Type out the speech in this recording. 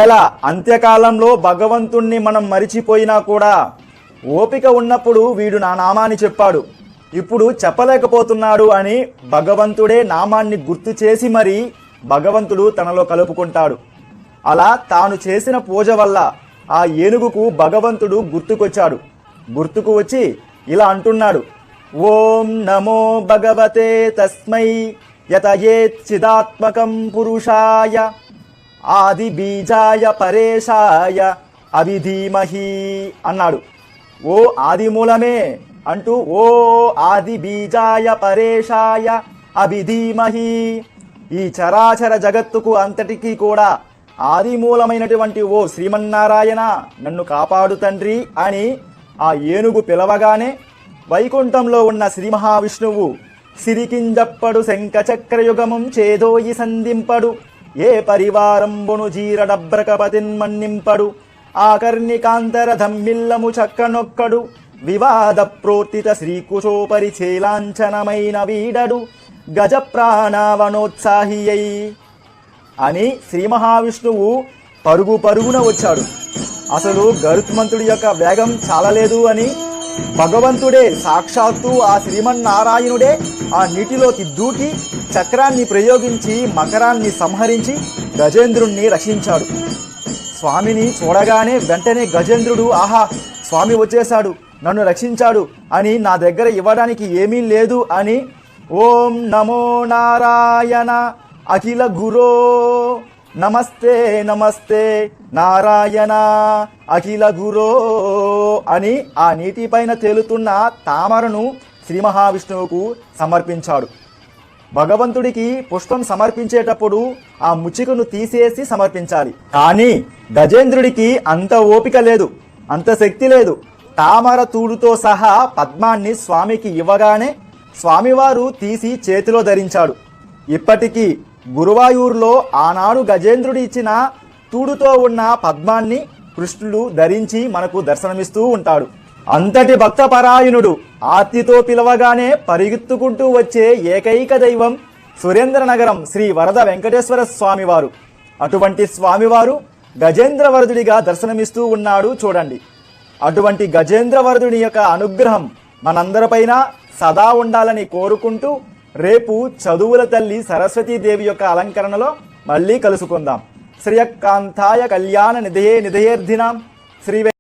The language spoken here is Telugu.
ఒకవేళ అంత్యకాలంలో భగవంతుణ్ణి మనం మరిచిపోయినా కూడా ఓపిక ఉన్నప్పుడు వీడు నా నామాన్ని చెప్పాడు, ఇప్పుడు చెప్పలేకపోతున్నాడు అని భగవంతుడే నామాన్ని గుర్తు చేసి మరి భగవంతుడు తనలో కలుపుకుంటాడు. అలా తాను చేసిన పూజ వల్ల ఆ ఏనుగుకు భగవంతుడు గుర్తుకొచ్చాడు. గుర్తుకు వచ్చి ఇలా అంటున్నాడు, ఓం నమో భగవతే తస్మై యతయేచ్చిదాత్మకం పురుషాయ ఆది బీజాయ పరేశాయ అవిధీమహి అన్నాడు. ఓ ఆది మూలమే అంటూ ఓ ఆది బీజాయ పరేశాయ అవిధీమహి, ఈ చరాచర జగత్తుకు అంతటికీ కూడా ఆది మూలమైనటువంటి ఓ శ్రీమన్నారాయణ నన్ను కాపాడు తండ్రి అని ఆ ఏనుగు పిలవగానే వైకుంఠంలో ఉన్న శ్రీ మహావిష్ణువు సిరికింజప్పడు శంఖచక్రయుగమం చేదోయి సంధింపడు ఏ పరివారంబును జీరడభ్రకపతిన్మన్నింపడు ఆకర్ణికాంతరధమ్మిల్లము చక్కనొక్కడు వివాద ప్రోత్తిత శ్రీకుశోపరి చేలాంఛనమైన వీడడు గజ ప్రాణావనోత్సాహి అని శ్రీ మహావిష్ణువు పరుగు పరుగున వచ్చాడు. అసలు గరుత్మంతుడి యొక్క వేగం చాలలేదు అని భగవంతుడే సాక్షాత్తు ఆ శ్రీమన్నారాయణుడే ఆ నీటిలోకి దూకి చక్రాన్ని ప్రయోగించి మకరాన్ని సంహరించి గజేంద్రుణ్ణి రక్షించాడు. స్వామిని చూడగానే వెంటనే గజేంద్రుడు ఆహా స్వామి వచ్చేశాడు, నన్ను రక్షించాడు అని నా దగ్గర ఇవ్వడానికి ఏమీ లేదు అని ఓం నమో నారాయణ అఖిల గురో నమస్తే నమస్తే నారాయణ అఖిల గురో అని ఆ నీటిపైన తేలుతున్న తామరను శ్రీ మహావిష్ణువుకు సమర్పించాడు. భగవంతుడికి పుష్పం సమర్పించేటప్పుడు ఆ ముచ్చికను తీసేసి సమర్పించాలి. కానీ గజేంద్రుడికి అంత ఓపిక లేదు, అంత శక్తి లేదు. తామర తూడుతో సహా పద్మాన్ని స్వామికి ఇవ్వగానే స్వామివారు తీసి చేతిలో ధరించాడు. ఇప్పటికీ గురువాయూరులో ఆనాడు గజేంద్రుడు ఇచ్చిన తూడుతో ఉన్న పద్మాన్ని కృష్ణుడు ధరించి మనకు దర్శనమిస్తూ ఉంటాడు. అంతటి భక్తపరాయణుడు ఆర్తితో పిలవగానే పరిగెత్తుకుంటూ వచ్చే ఏకైక దైవం సురేంద్రనగరం శ్రీ వరద వెంకటేశ్వర స్వామివారు. అటువంటి స్వామివారు గజేంద్రవరదుడిగా దర్శనమిస్తూ ఉన్నాడు చూడండి. అటువంటి గజేంద్రవరదుడి యొక్క అనుగ్రహం మనందరిపైన సదా ఉండాలని కోరుకుంటూ రేపు చదువుల తల్లి సరస్వతీదేవి యొక్క అలంకరణలో మళ్ళీ కలుసుకుందాం. శ్రియకాంతాయ కళ్యాణ నిధయే నిధయేర్ధినాం శ్రీ